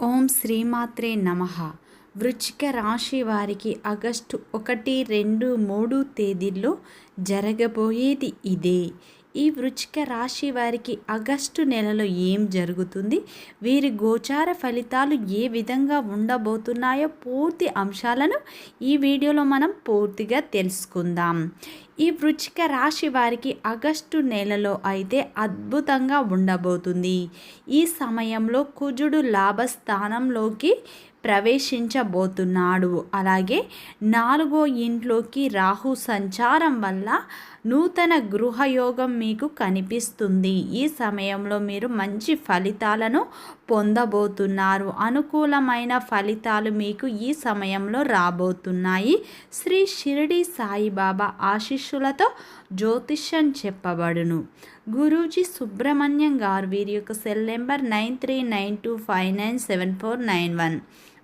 ఓం శ్రీమాత్రే నమః. వృశ్చిక రాశి వారికి ఆగస్టు 1, 2, 3 తేదీల్లో జరగబోయేది ఇదే. ఈ వృశ్చిక రాశి వారికి ఆగస్టు నెలలో ఏం జరుగుతుంది, వీరి గోచార ఫలితాలు ఏ విధంగా ఉండబోతున్నాయో పూర్తి అంశాలను ఈ వీడియోలో మనం పూర్తిగా తెలుసుకుందాం. ఈ వృశ్చిక రాశి వారికి ఆగస్టు నెలలో అయితే అద్భుతంగా ఉండబోతుంది. ఈ సమయంలో కుజుడు లాభస్థానంలోకి ప్రవేశించబోతున్నాడు. అలాగే 4వ ఇంట్లోకి రాహు సంచారం వల్ల నూతన గృహయోగం మీకు కనిపిస్తుంది. ఈ సమయంలో మీరు మంచి ఫలితాలను పొందబోతున్నారు. అనుకూలమైన ఫలితాలు మీకు ఈ సమయంలో రాబోతున్నాయి. శ్రీ షిరిడి సాయిబాబా ఆశీస్సులతో జ్యోతిష్యం చెప్పబడును. గురూజీ సుబ్రహ్మణ్యం గారు, వీరి యొక్క సెల్ నెంబర్ 9392597491.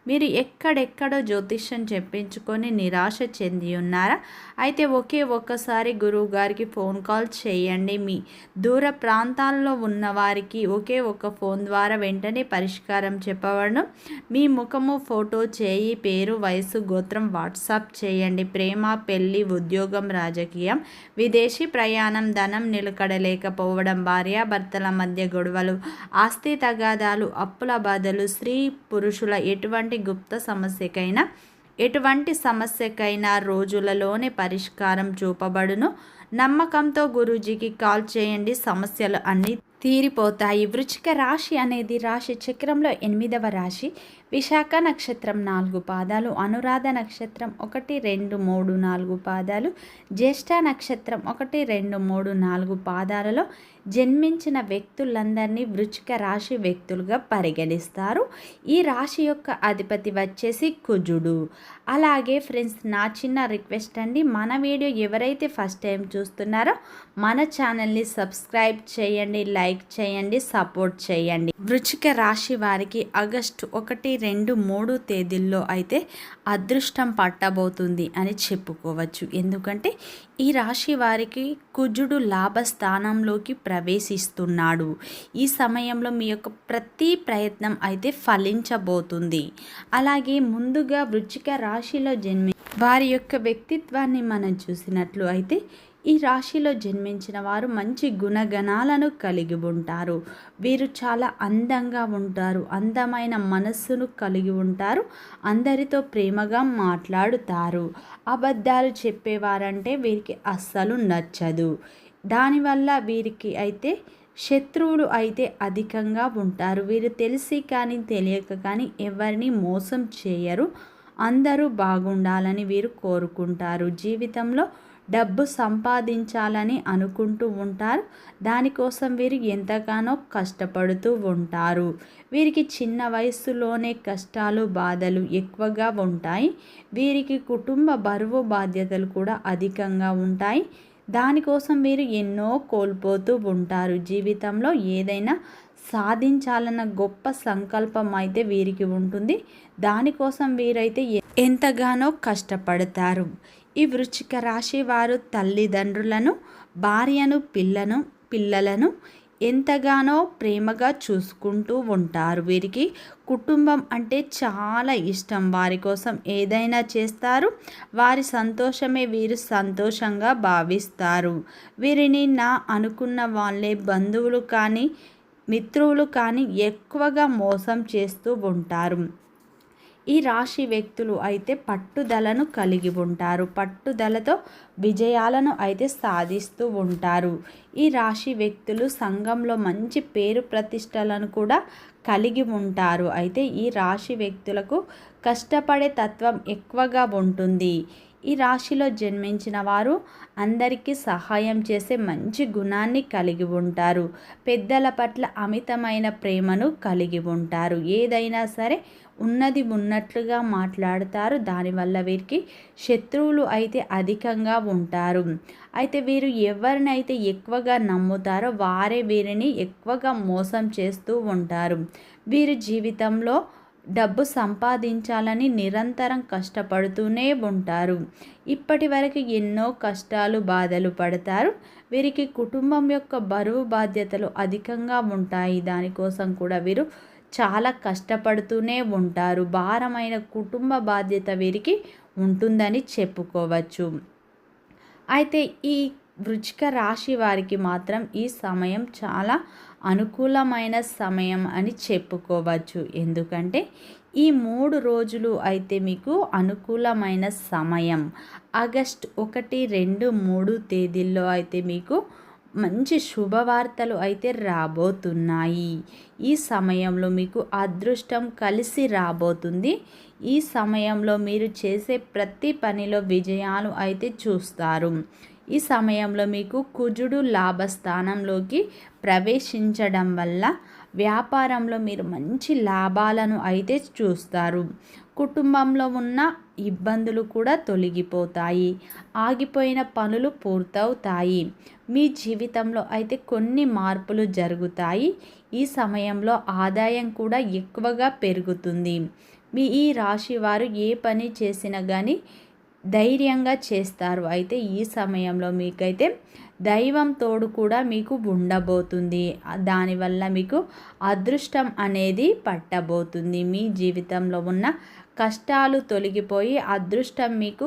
మీరు ఎక్కడెక్కడో జ్యోతిష్యం చెప్పించుకొని నిరాశ చెంది ఉన్నారా? అయితే ఒక్కసారి గురువు గారికి ఫోన్ కాల్ చేయండి. మీ దూర ప్రాంతాల్లో ఉన్నవారికి ఒక ఫోన్ ద్వారా వెంటనే పరిష్కారం చెప్పబడను. మీ ముఖము, ఫోటో, చేయి, పేరు, వయసు, గోత్రం వాట్సాప్ చేయండి. ప్రేమ, పెళ్లి, ఉద్యోగం, రాజకీయం, విదేశీ ప్రయాణం, ధనం నిలకడలేకపోవడం, భార్యాభర్తల మధ్య గొడవలు, ఆస్తి తగాదాలు, అప్పుల బాధలు, స్త్రీ పురుషుల ఎటువంటి సమస్యకైనా రోజులలోనే పరిష్కారం చూపబడును. నమ్మకంతో గురూజీకి కాల్ చేయండి, సమస్యలు అన్నీ తీరిపోతాయి. వృశ్చిక రాశి అనేది రాశి చక్రంలో 8వ రాశి. విశాఖ నక్షత్రం 4 పాదాలు, అనురాధ నక్షత్రం 1, 2, 3, 4 పాదాలు, జ్యేష్ఠ నక్షత్రం 1, 2, 3, 4 పాదాలలో జన్మించిన వ్యక్తులందరినీ వృశ్చిక రాశి వ్యక్తులుగా పరిగణిస్తారు. ఈ రాశి యొక్క అధిపతి వచ్చేసి కుజుడు. అలాగే ఫ్రెండ్స్, నా చిన్న రిక్వెస్ట్ అండి, మన వీడియో ఎవరైతే ఫస్ట్ టైం చూస్తున్నారో మన ఛానల్ని సబ్స్క్రైబ్ చేయండి, లైక్ చేయండి, సపోర్ట్ చేయండి. వృశ్చిక రాశి వారికి ఆగస్టు 1, 2, 3 తేదీల్లో అయితే అదృష్టం పట్టబోతుంది అని చెప్పుకోవచ్చు. ఎందుకంటే ఈ రాశి వారికి కుజుడు లాభస్థానంలోకి ప్రవేశిస్తున్నాడు. ఈ సమయంలో మీ యొక్క ప్రతి ప్రయత్నం అయితే ఫలించబోతుంది. అలాగే ముందుగా వృశ్చిక రాశిలో వారి యొక్క వ్యక్తిత్వాన్ని మనం చూసినట్లు అయితే ఈ రాశిలో జన్మించిన వారు మంచి గుణగణాలను కలిగి ఉంటారు. వీరు చాలా అందంగా ఉంటారు, అందమైన మనస్సును కలిగి ఉంటారు, అందరితో ప్రేమగా మాట్లాడుతారు. అబద్ధాలు చెప్పేవారంటే వీరికి అస్సలు నచ్చదు. దానివల్ల వీరికి అయితే శత్రువులు అయితే అధికంగా ఉంటారు. వీరు తెలిసి కానీ తెలియక కానీ ఎవరిని మోసం చేయరు. అందరూ బాగుండాలని వీరు కోరుకుంటారు. జీవితంలో డబ్బు సంపాదించాలని అనుకుంటూ ఉంటారు. దానికోసం వీరు ఎంతగానో కష్టపడుతూ ఉంటారు. వీరికి చిన్న వయస్సులోనే కష్టాలు, బాధలు ఎక్కువగా ఉంటాయి. వీరికి కుటుంబ బరువు బాధ్యతలు కూడా అధికంగా ఉంటాయి. దానికోసం వీరు ఎన్నో కోల్పోతూ ఉంటారు. జీవితంలో ఏదైనా సాధించాలన్న గొప్ప సంకల్పం అయితే వీరికి ఉంటుంది. దానికోసం వీరైతే ఎంతగానో కష్టపడతారు. ఈ వృశ్చిక రాశి వారు తల్లిదండ్రులను, భార్యను, పిల్లలను ఎంతగానో ప్రేమగా చూసుకుంటూ ఉంటారు. వీరికి కుటుంబం అంటే చాలా ఇష్టం. వారి కోసం ఏదైనా చేస్తారు. వారి సంతోషమే వీరు సంతోషంగా భావిస్తారు. వీరిని నా అనుకున్న వాళ్ళే బంధువులు కానీ మిత్రులు కానీ ఎక్కువగా మోసం చేస్తూ ఉంటారు. ఈ రాశి వ్యక్తులు అయితే పట్టుదలను కలిగి ఉంటారు. పట్టుదలతో విజయాలను అయితే సాధిస్తూ ఉంటారు. ఈ రాశి వ్యక్తులు సంఘంలో మంచి పేరు ప్రతిష్టలను కూడా కలిగి ఉంటారు. అయితే ఈ రాశి వ్యక్తులకు కష్టపడే తత్వం ఎక్కువగా ఉంటుంది. ఈ రాశిలో జన్మించిన వారు అందరికీ సహాయం చేసే మంచి గుణాన్ని కలిగి ఉంటారు. పెద్దల పట్ల అమితమైన ప్రేమను కలిగి ఉంటారు. ఏదైనా సరే ఉన్నది ఉన్నట్లుగా మాట్లాడతారు. దానివల్ల వీరికి శత్రువులు అయితే అధికంగా ఉంటారు. అయితే వీరు ఎవరినైతే ఎక్కువగా నమ్ముతారో వారే వీరిని ఎక్కువగా మోసం చేస్తూ ఉంటారు. వీరి జీవితంలో డబ్బు సంపాదించాలని నిరంతరం కష్టపడుతూనే ఉంటారు. ఇప్పటి వరకు ఎన్నో కష్టాలు, బాధలు పడతారు. వీరికి కుటుంబం యొక్క బరువు బాధ్యతలు అధికంగా ఉంటాయి. దానికోసం కూడా వీరు చాలా కష్టపడుతూనే ఉంటారు. భారమైన కుటుంబ బాధ్యత వీరికి ఉంటుందని చెప్పుకోవచ్చు. అయితే ఈ వృశ్చిక రాశి వారికి మాత్రం ఈ సమయం చాలా అనుకూలమైన సమయం అని చెప్పుకోవచ్చు. ఎందుకంటే ఈ 3 రోజులు అయితే మీకు అనుకూలమైన సమయం. ఆగస్ట్ 1, 2, 3 తేదీల్లో అయితే మీకు మంచి శుభవార్తలు అయితే రాబోతున్నాయి. ఈ సమయంలో మీకు అదృష్టం కలిసి రాబోతుంది. ఈ సమయంలో మీరు చేసే ప్రతి పనిలో విజయాలు అయితే చూస్తారు. ఈ సమయంలో మీకు కుజుడు లాభస్థానంలోకి ప్రవేశించడం వల్ల వ్యాపారంలో మీరు మంచి లాభాలను అయితే చూస్తారు. కుటుంబంలో ఉన్న ఇబ్బందులు కూడా తొలగిపోతాయి. ఆగిపోయిన పనులు పూర్తవుతాయి. మీ జీవితంలో అయితే కొన్ని మార్పులు జరుగుతాయి. ఈ సమయంలో ఆదాయం కూడా ఎక్కువగా పెరుగుతుంది. మీ ఈ రాశి వారు ఏ పని చేసినా కానీ ధైర్యంగా చేస్తారు. అయితే ఈ సమయంలో మీకైతే దైవం తోడు కూడా మీకు ఉండబోతుంది. దానివల్ల మీకు అదృష్టం అనేది పట్టబోతుంది. మీ జీవితంలో ఉన్న కష్టాలు తొలగిపోయి అదృష్టం మీకు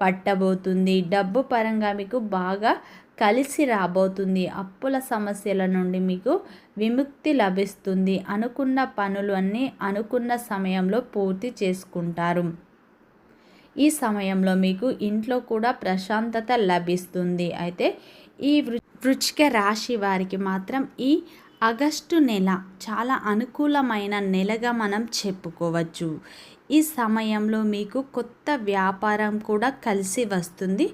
పట్టబోతుంది. డబ్బు పరంగా మీకు బాగా కలిసి రాబోతుంది. అప్పుల సమస్యల నుండి మీకు విముక్తి లభిస్తుంది. అనుకున్న పనులు అన్నీ అనుకున్న సమయంలో పూర్తి చేసుకుంటారు. ఈ సమయంలో మీకు ఇంట్లో కూడా ప్రశాంతత లభిస్తుంది. అయితే ఈ వృశ్చిక రాశి వారికి మాత్రం ఈ ఆగస్టు నెల చాలా అనుకూలమైన నెలగా మనం చెప్పుకోవచ్చు. ఈ సమయంలో మీకు కొత్త వ్యాపారం కూడా కలిసి వస్తుంది.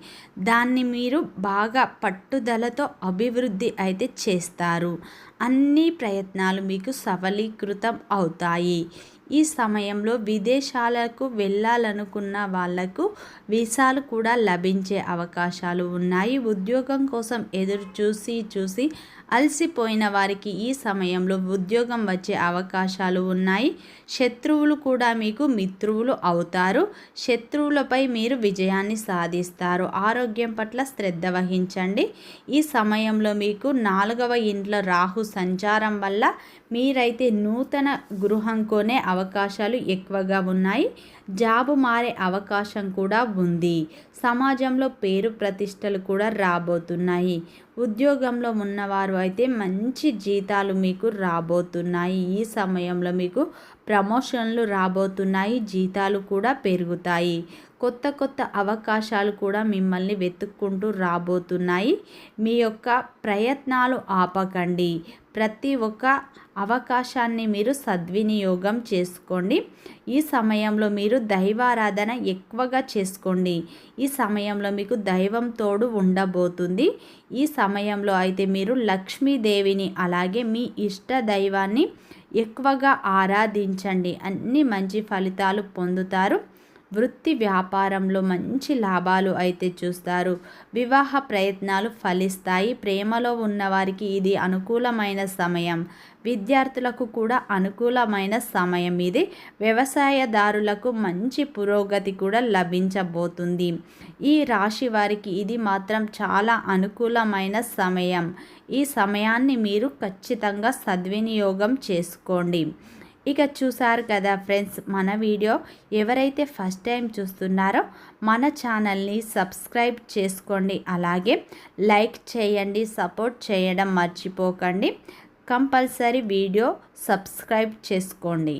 దాన్ని మీరు బాగా పట్టుదలతో అభివృద్ధి అయితే చేస్తారు. అన్ని ప్రయత్నాలు మీకు సఫలీకృతం అవుతాయి. ఈ సమయంలో విదేశాలకు వెళ్ళాలనుకున్న వాళ్లకు వీసాలు కూడా లభించే అవకాశాలు ఉన్నాయి. ఉద్యోగం కోసం ఎదురు చూసి అలసిపోయిన వారికి ఈ సమయంలో ఉద్యోగం వచ్చే అవకాశాలు ఉన్నాయి. శత్రువులు కూడా మీకు మిత్రువులు అవుతారు. శత్రువులపై మీరు విజయాన్ని సాధిస్తారు. ఆరోగ్యం పట్ల శ్రద్ధ వహించండి. ఈ సమయంలో మీకు 4వ ఇంట్లో రాహు సంచారం వల్ల మీరైతే నూతన గృహం కొనే అవకాశాలు ఎక్కువగా ఉన్నాయి. జాబు మారే అవకాశం కూడా ఉంది. సమాజంలో పేరు ప్రతిష్టలు కూడా రాబోతున్నాయి. ఉద్యోగంలో ఉన్నవారు అయితే మంచి జీతాలు మీకు రాబోతున్నాయి. ఈ సమయంలో మీకు ప్రమోషన్లు రాబోతున్నాయి. జీతాలు కూడా పెరుగుతాయి. కొత్త అవకాశాలు కూడా మిమ్మల్ని వెతుక్కుంటూ రాబోతున్నాయి. మీ యొక్క ప్రయత్నాలు ఆపకండి. ప్రతి ఒక్క అవకాశాన్ని మీరు సద్వినియోగం చేసుకోండి. ఈ సమయంలో మీరు దైవారాధన ఎక్కువగా చేసుకోండి. ఈ సమయంలో మీకు దైవం తోడు ఉండబోతుంది. ఈ సమయంలో అయితే మీరు లక్ష్మీదేవిని అలాగే మీ ఇష్ట దైవాన్ని ఎక్కువగా ఆరాధించండి. అన్ని మంచి ఫలితాలు పొందుతారు. వృత్తి వ్యాపారంలో మంచి లాభాలు అయితే చూస్తారు. వివాహ ప్రయత్నాలు ఫలిస్తాయి. ప్రేమలో ఉన్నవారికి ఇది అనుకూలమైన సమయం. విద్యార్థులకు కూడా అనుకూలమైన సమయం ఇది. వ్యవసాయదారులకు మంచి పురోగతి కూడా లభించబోతుంది. ఈ రాశి వారికి ఇది మాత్రం చాలా అనుకూలమైన సమయం. ఈ సమయాన్ని మీరు ఖచ్చితంగా సద్వినియోగం చేసుకోండి. ఇక చూసారు కదా ఫ్రెండ్స్, మన వీడియో ఎవరైతే ఫస్ట్ టైం చూస్తున్నారో మన ఛానల్ని సబ్స్క్రైబ్ చేసుకోండి. అలాగే లైక్ చేయండి. సపోర్ట్ చేయడం మర్చిపోకండి. కంపల్సరీ వీడియో సబ్స్క్రైబ్ చేసుకోండి.